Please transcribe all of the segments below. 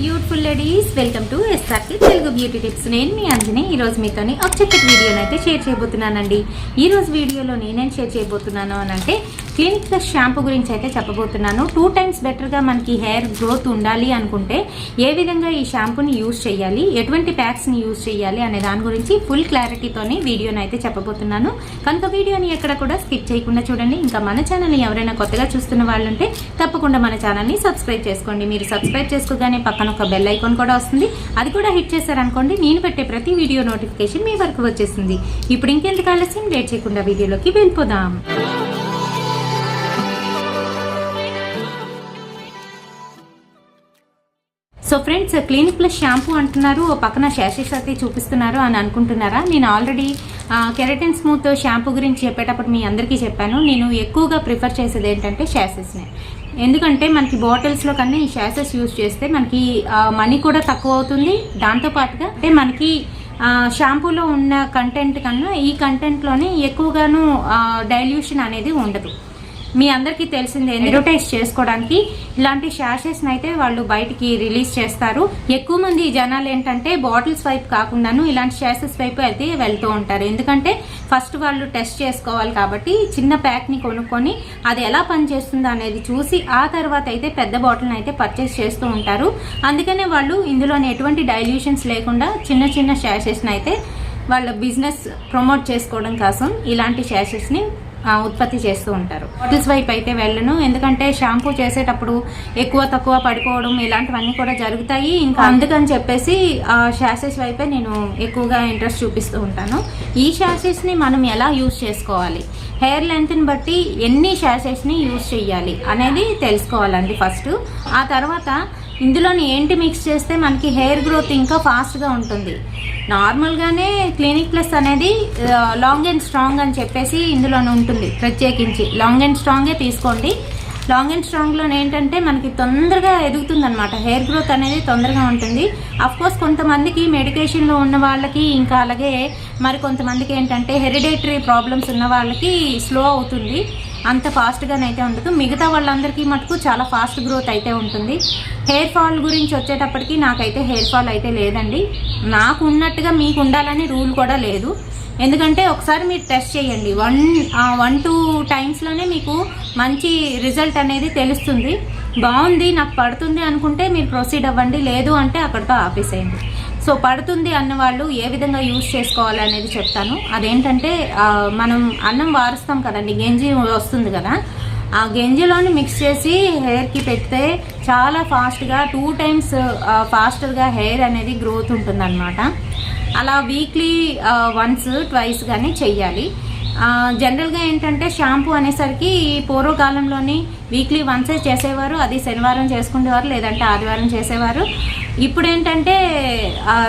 Beautiful ladies, welcome to SRK Telugu beauty tips. నేను మీ అంజని. ఈరోజు మీతోని ఒక చక్కటి వీడియోని అయితే షేర్ చేయబోతున్నానండి. ఈరోజు వీడియోలో నేనేం షేర్ చేయబోతున్నాను అని అంటే క్లినిక్ ప్లస్ షాంపూ గురించి అయితే చెప్పబోతున్నాను. 2 times బెటర్గా మనకి హెయిర్ గ్రోత్ ఉండాలి అనుకుంటే ఏ విధంగా ఈ షాంపూని యూజ్ చేయాలి, ఎటువంటి ప్యాక్స్ని యూజ్ చేయాలి అనే దాని గురించి ఫుల్ క్లారిటీతోని వీడియోని అయితే చెప్పబోతున్నాను. కనుక వీడియోని ఎక్కడ కూడా స్కిప్ చేయకుండా చూడండి. ఇంకా మన ఛానల్ని ఎవరైనా కొత్తగా చూస్తున్న వాళ్ళు ఉంటే తప్పకుండా మన ఛానల్ని సబ్స్క్రైబ్ చేసుకోండి. మీరు సబ్స్క్రైబ్ చేసుకోగానే పక్కన ఒక బెల్ ఐకాన్ కూడా వస్తుంది. అది కూడా హిట్ చేశారనుకోండి, నేను పెట్టే ప్రతి వీడియో నోటిఫికేషన్ మీ వరకు వచ్చేస్తుంది. ఇప్పుడు ఇంకెందుకు ఆలస్యం, లేట్ చేయకుండా వీడియోలోకి వెళ్ళిపోదాం. So friends, clinic plus shampoo అంటున్నారు, పక్కన షాషెస్ అయితే చూపిస్తున్నారు అని అనుకుంటున్నారా? నేను ఆల్రెడీ కెరటిన్ స్మూత్ షాంపూ గురించి చెప్పేటప్పుడు మీ అందరికీ చెప్పాను. నేను ఎక్కువగా ప్రిఫర్ చేసేది ఏంటంటే షాషెస్ని. ఎందుకంటే మనకి బాటిల్స్లో కన్నా ఈ షాషెస్ యూజ్ చేస్తే మనకి మనీ కూడా తక్కువ అవుతుంది. దాంతోపాటుగా అంటే మనకి షాంపూలో ఉన్న కంటెంట్ కన్నా ఈ కంటెంట్లోనే ఎక్కువగాను డైల్యూషన్ అనేది ఉండదు. మీ అందరికీ తెలిసిందే, అడ్వర్టైజ్ చేసుకోవడానికి ఇలాంటి షాషెస్ని అయితే వాళ్ళు బయటికి రిలీజ్ చేస్తారు. ఎక్కువ మంది జనాలు ఏంటంటే బాటిల్స్ వైపు కాకుండాను ఇలాంటి షాషెస్ వైపు అయితే వెళ్తూ ఉంటారు. ఎందుకంటే ఫస్ట్ వాళ్ళు టెస్ట్ చేసుకోవాలి కాబట్టి చిన్న ప్యాక్ని కొనుక్కొని అది ఎలా పనిచేస్తుందో అనేది చూసి ఆ తర్వాత అయితే పెద్ద బాటిల్ని అయితే పర్చేస్ చేస్తూ ఉంటారు. అందుకనే వాళ్ళు ఇందులోని ఎటువంటి డైల్యూషన్స్ లేకుండా చిన్న చిన్న షాషెస్ని అయితే వాళ్ళ బిజినెస్ ప్రమోట్ చేసుకోవడం కోసం ఇలాంటి షాషెస్ని ఉత్పత్తి చేస్తూ ఉంటారు. బాటిల్స్ వైపు అయితే వెళ్ళను, ఎందుకంటే షాంపూ చేసేటప్పుడు ఎక్కువ తక్కువ పడిపోవడం ఇలాంటివన్నీ కూడా జరుగుతాయి. ఇంకా అందుకని చెప్పేసి షాషెస్ వైపే నేను ఎక్కువగా ఇంట్రెస్ట్ చూపిస్తూ ఉంటాను. ఈ షాషెస్ని మనం ఎలా యూజ్ చేసుకోవాలి, హెయిర్ లెంత్ని బట్టి ఎన్ని షాషెస్ని యూజ్ చేయాలి అనేది తెలుసుకోవాలండి ఫస్ట్. ఆ తర్వాత ఇందులోని ఏంటి మిక్స్ చేస్తే మనకి హెయిర్ గ్రోత్ ఇంకా ఫాస్ట్గా ఉంటుంది. నార్మల్గానే క్లినిక్ ప్లస్ అనేది లాంగ్ అండ్ స్ట్రాంగ్ అని చెప్పేసి ఇందులోనే ఉంటుంది. ప్రత్యేకించి లాంగ్ అండ్ స్ట్రాంగే తీసుకోండి. లాంగ్ అండ్ స్ట్రాంగ్లో ఏంటంటే మనకి తొందరగా ఎదుగుతుంది అనమాట, హెయిర్ గ్రోత్ అనేది తొందరగా ఉంటుంది. అఫ్కోర్స్ కొంతమందికి మెడికేషన్లో ఉన్న వాళ్ళకి, ఇంకా అలాగే మరి కొంతమందికి ఏంటంటే హెరిడేటరీ ప్రాబ్లమ్స్ ఉన్న వాళ్ళకి స్లో అవుతుంది, అంత ఫాస్ట్గానైతే ఉండదు. మిగతా వాళ్ళందరికీ మటుకు చాలా ఫాస్ట్ గ్రోత్ అయితే ఉంటుంది. హెయిర్ ఫాల్ గురించి వచ్చేటప్పటికి నాకైతే హెయిర్ ఫాల్ అయితే లేదండి. నాకు ఉన్నట్టుగా మీకు ఉండాలని రూల్ కూడా లేదు. ఎందుకంటే ఒకసారి మీరు టెస్ట్ చేయండి, 1-2 టైమ్స్లోనే మీకు మంచి రిజల్ట్ అనేది తెలుస్తుంది. బాగుంది, నాకు పడుతుంది అనుకుంటే మీరు ప్రొసీడ్ అవ్వండి, లేదు అంటే అక్కడితో ఆపేసేయండి. సో పడుతుంది అన్న వాళ్ళు ఏ విధంగా యూజ్ చేసుకోవాలి అనేది చెప్తాను. అదేంటంటే మనం అన్నం వారుస్తాం కదండి, గంజి వస్తుంది కదా, ఆ గంజిలోని మిక్స్ చేసి హెయిర్కి పెడితే చాలా ఫాస్ట్గా 2 times ఫాస్టర్గా హెయిర్ అనేది గ్రోత్ ఉంటుందన్నమాట. అలా వీక్లీ వన్స్ ట్వైస్ కానీ చెయ్యాలి. జనరల్గా ఏంటంటే షాంపూ అనేసరికి పూర్వకాలంలోని వీక్లీ వన్సే చేసేవారు. అది శనివారం చేసుకునేవారు, లేదంటే ఆదివారం చేసేవారు. ఇప్పుడు ఏంటంటే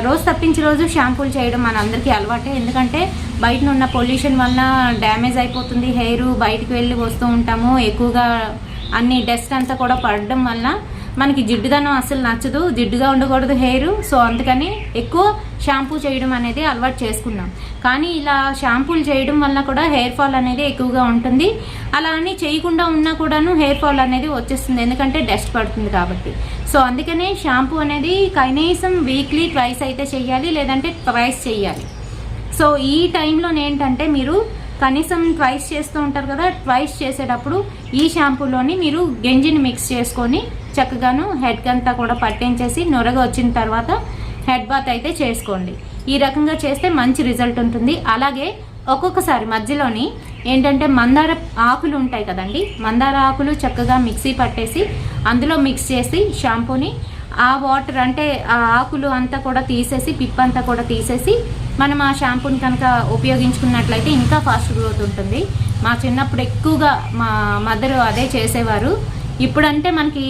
రోజు తప్పించి రోజు షాంపూలు చేయడం మన అందరికీ అలవాటే. ఎందుకంటే బయట ఉన్న పొల్యూషన్ వల్ల డ్యామేజ్ అయిపోతుంది హెయిర్, బయటికి వెళ్ళి వస్తూ ఉంటాము, ఎక్కువగా అన్ని డస్ట్ అంతా కూడా పడడం వల్ల మనకి జిడ్డుదనం అసలు నచ్చదు, జిడ్డుగా ఉండకూడదు హెయిర్. సో అందుకని ఎక్కువ షాంపూ చేయడం అనేది అలవాటు చేసుకున్నాం. కానీ ఇలా షాంపూలు చేయడం వల్ల కూడా హెయిర్ ఫాల్ అనేది ఎక్కువగా ఉంటుంది. అలా అని చేయకుండా ఉన్నా కూడాను హెయిర్ ఫాల్ అనేది వచ్చేస్తుంది, ఎందుకంటే డస్ట్ పడుతుంది కాబట్టి. సో అందుకనే షాంపూ అనేది కనీసం వీక్లీ ట్వైస్ అయితే చేయాలి, లేదంటే ట్వైస్ చేయాలి. సో ఈ టైంలో ఏంటంటే మీరు కనీసం ట్వైస్ చేస్తూ ఉంటారు కదా, ట్వైస్ చేసేటప్పుడు ఈ షాంపూలోని మీరు గంజిని మిక్స్ చేసుకొని చక్కగాను హెడ్ అంతా కూడా పట్టించేసి నొరగ వచ్చిన తర్వాత హెడ్ బాత్ అయితే చేసుకోండి. ఈ రకంగా చేస్తే మంచి రిజల్ట్ ఉంటుంది. అలాగే ఒక్కొక్కసారి మధ్యలోని ఏంటంటే మందార ఆకులు ఉంటాయి కదండి, మందార ఆకులు చక్కగా మిక్సీ పట్టేసి అందులో మిక్స్ చేసి షాంపూని ఆ వాటర్ అంటే ఆ ఆకులు అంతా కూడా తీసేసి, పిప్పంతా కూడా తీసేసి మనం ఆ షాంపూని కనుక ఉపయోగించుకున్నట్లయితే ఇంకా ఫాస్ట్ గ్రోత్ ఉంటుంది. మా చిన్నప్పుడు ఎక్కువగా మా మదర్ అదే చేసేవారు. ఇప్పుడంటే మనకి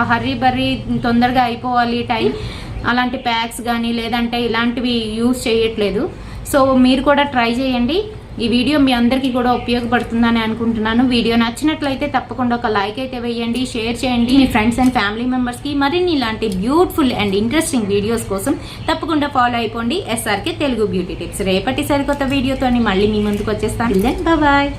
హర్రీ బర్రీ తొందరగా అయిపోవాలి టైం, అలాంటి ప్యాక్స్ కానీ లేదంటే ఇలాంటివి యూజ్ చేయట్లేదు. సో మీరు కూడా ట్రై చేయండి. ఈ వీడియో మీ అందరికీ కూడా ఉపయోగపడుతుందని అనుకుంటున్నాను. వీడియో నచ్చినట్లయితే తప్పకుండా ఒక లైక్ అయితే వేయండి, షేర్ చేయండి మీ ఫ్రెండ్స్ అండ్ ఫ్యామిలీ మెంబర్స్కి. మరిన్ని ఇలాంటి బ్యూటిఫుల్ అండ్ ఇంట్రెస్టింగ్ వీడియోస్ కోసం తప్పకుండా ఫాలో అయిపోండి ఎస్ఆర్కే తెలుగు బ్యూటీ టిప్స్. రేపటి సరికొత్త వీడియోతో మళ్ళీ మీ ముందుకు వచ్చేస్తాను. బాయ్.